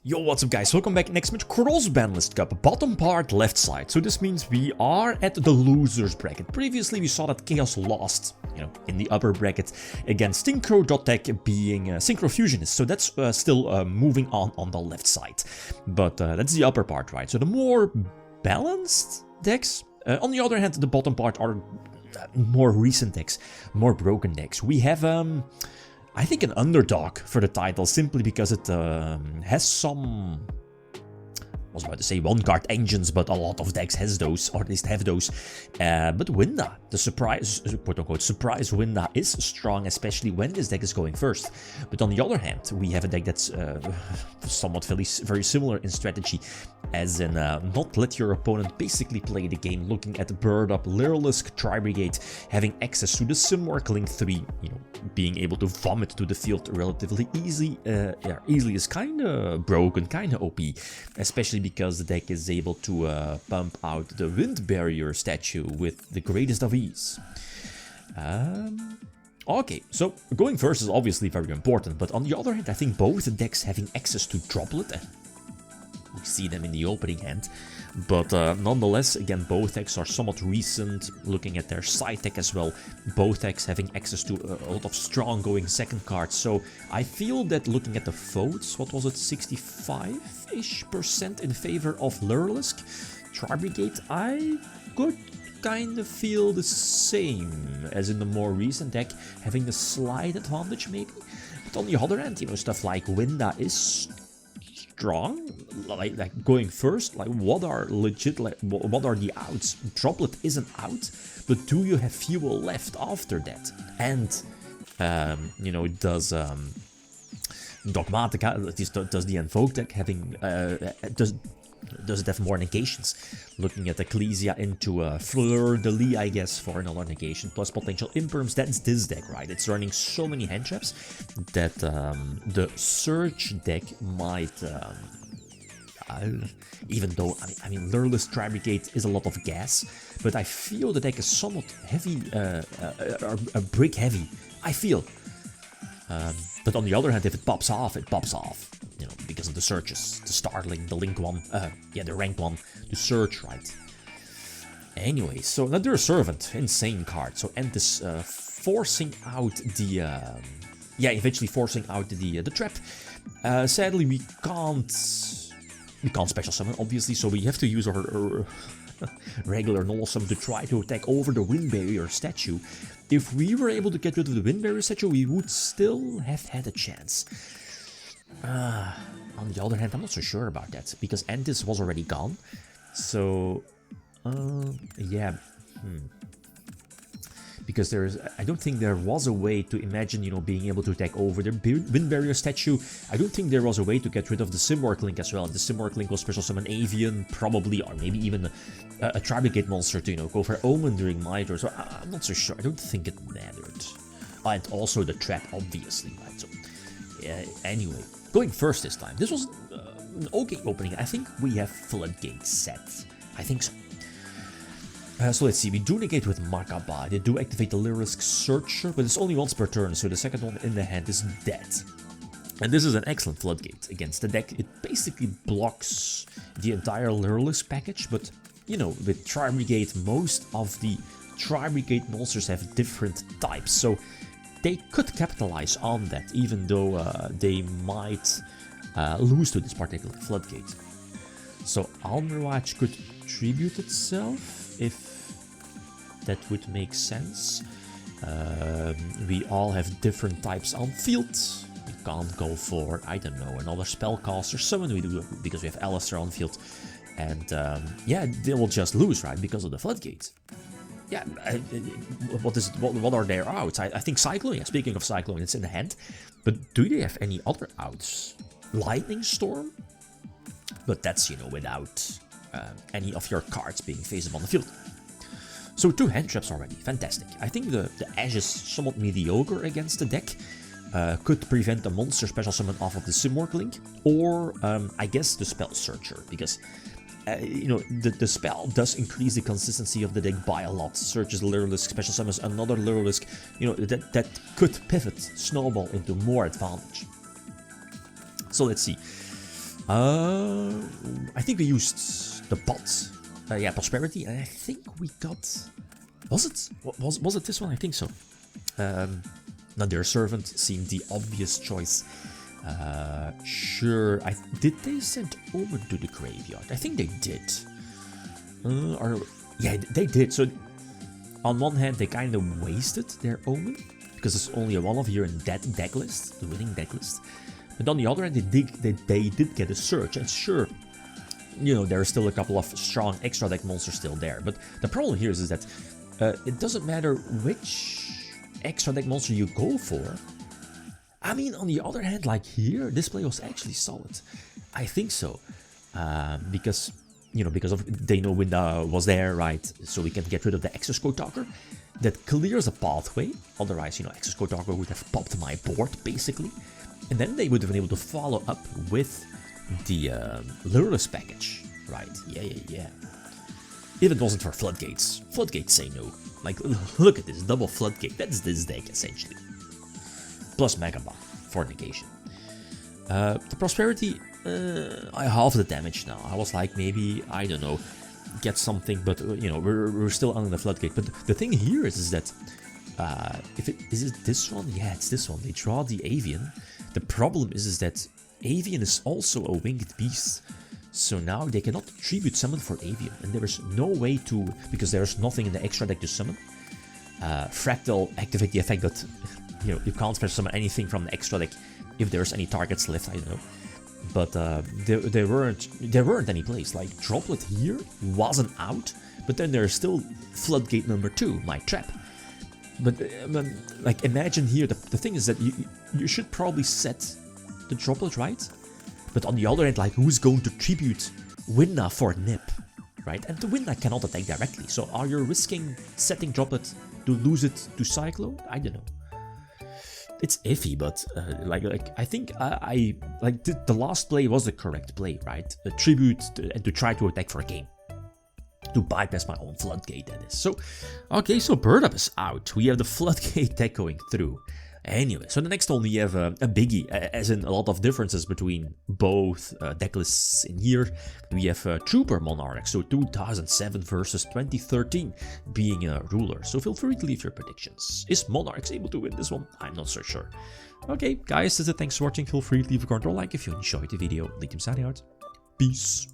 Yo, what's up guys, welcome back. Next match, Cross-Banlist Cup, bottom part left side. So this means we are at the losers bracket. Previously we saw that Chaos lost, in the upper bracket against Synchro.tech being Synchro Fusionist. So that's still moving on the left side. But that's the upper part, right? So the more balanced decks. On the other hand, the bottom part are more recent decks, more broken decks. We have I think an underdog for the title, simply because it has some, I was about to say one-card engines, but a lot of decks has those, or at least have those. But Winda, the surprise, quote-unquote, surprise Winda is strong, especially when this deck is going first. But on the other hand, we have a deck that's somewhat very similar in strategy, as in not let your opponent basically play the game, looking at Bird Up, Lyrilisk, Tri-Brigade, having access to the Simwark Link 3, being able to vomit to the field relatively easily is kinda broken, kinda OP, especially because the deck is able to pump out the Wind Barrier statue with the greatest of ease. Okay, so going first is obviously very important, but on the other hand, I think both decks having access to Droplet, we see them in the opening hand, but nonetheless, again, both decks are somewhat recent, looking at their side deck as well, both decks having access to a lot of strong going second cards, so I feel that looking at the votes, what was it, 65-ish% in favor of Lyrilisk, Tri-Brigade, I could kind of feel the same as in the more recent deck, having the slight advantage maybe, but on the other hand, stuff like Winda is strong, like going first, like what are legit, like what are the outs? Droplet isn't out, but do you have fuel left after that? And does Dogmatika, at least does the Invoked deck having does it have more negations? Looking at Ecclesia into Fleur de Lis, I guess, for another negation, plus potential imperms, that's this deck, right? It's running so many hand traps that the Surge deck might, even though, I mean Lyrilisk Tri-Brigade is a lot of gas, but I feel the deck is somewhat heavy, a brick heavy, I feel. But on the other hand, if it pops off, because of the searches, the Starling, the Link one, the rank one, the Surge, right? Anyway, so another Servant, insane card. So End is forcing out the, eventually forcing out the trap. Sadly, we can't special summon, obviously, so we have to use our regular normal summon to try to attack over the Wind Barrier statue. If we were able to get rid of the Wind Barrier statue, we would still have had a chance. On the other hand, I'm not so sure about that, because Endis was already gone. So, because I don't think there was a way to imagine, being able to attack over the Wind Barrier statue. I don't think there was a way to get rid of the Simwark Link as well. And the Simwark Link will special summon Avian, probably, or maybe even a Tri-Brigade monster to, go for Omen during Mitre. So I'm not so sure. I don't think it mattered. And also the trap, obviously, right? So, anyway, going first this time. This was an okay opening. I think we have Floodgate set. I think so. So let's see, we do negate with Makaba, they do activate the Lyrilisk Searcher, but it's only once per turn, so the second one in the hand is dead. And this is an excellent Floodgate against the deck. It basically blocks the entire Lyrilisk package, but, with Tri-Brigade, most of the Tri-Brigade monsters have different types, so they could capitalize on that, even though they might lose to this particular Floodgate. So Almirage could tribute itself, if that would make sense. We all have different types on field. We can't go for, I don't know, another Spellcaster Summon. We do because we have Alistair on field. And they will just lose, right, because of the Floodgate. Yeah, what are their outs? I think Cyclone, speaking of Cyclone, it's in the hand. But do they have any other outs? Lightning Storm? But that's, without any of your cards being face up on the field. So 2 hand traps already, fantastic. I think the Ash is somewhat mediocre against the deck. Could prevent the monster special summon off of the Simwark Link, or I guess the Spell Searcher, because the spell does increase the consistency of the deck by a lot. Searches Lyrilisk, special summons another Lyrilisk, that could pivot, snowball into more advantage. So let's see. I think we used the pot. Yeah, prosperity. And I think we got. Was it? Was it this one? I think so. Now their servant seemed the obvious choice. Sure. Did they send over to the graveyard? I think they did. Yeah, they did. So on one hand, they kind of wasted their omen because there's only one of here in that deck list, the winning deck list. But on the other hand, they did get a search, and sure, you know, there are still a couple of strong extra deck monsters still there. But the problem here is that it doesn't matter which extra deck monster you go for. I mean, on the other hand, like here, this play was actually solid. I think so, because they know Winda was there, right? So we can get rid of the Access Code Talker. That clears a pathway. Otherwise, you know, Access Code Talker would have popped my board basically, and then they would have been able to follow up with the Lureless package, right? Yeah. If it wasn't for Floodgates, Floodgates say no. Like, look at this double Floodgate. That's this deck essentially. Plus Megabot for negation. The prosperity, I halve the damage now. I was like, maybe, I don't know, get something, but you know, we're still under the Floodgate. But the thing here is that is it this one? Yeah, it's this one. They draw the Avian. The problem is that Avian is also a winged beast. So now they cannot tribute summon for Avian, and there is no way to, because there's nothing in the extra deck to summon. Fractal activate the effect that, you know, you can't special summon anything from the extra deck if there's any targets left, I don't know. But there weren't any plays. Like, Droplet here wasn't out, but then there's still Floodgate number 2, my trap. But like, imagine here, the thing is that you should probably set the Droplet, right? But on the other hand, like, who's going to tribute Winna for Nip, right? And the Winna cannot attack directly, so are you risking setting Droplet to lose it to Cyclone? I don't know. It's iffy, but like I think I like the last play was the correct play, right? A tribute and to try to attack for a game. To bypass my own Floodgate, that is. So, okay, so Bird Up is out. We have the Floodgate deck going through. Anyway, so the next one we have a biggie, as in a lot of differences between both deck lists in here. We have Trooper Monarch, so 2007 versus 2013 being a ruler. So feel free to leave your predictions. Is Monarchs able to win this one? I'm not so sure. Okay, guys, that's it. Thanks for watching. Feel free to leave a comment or like if you enjoyed the video. Riddim signing out. Peace.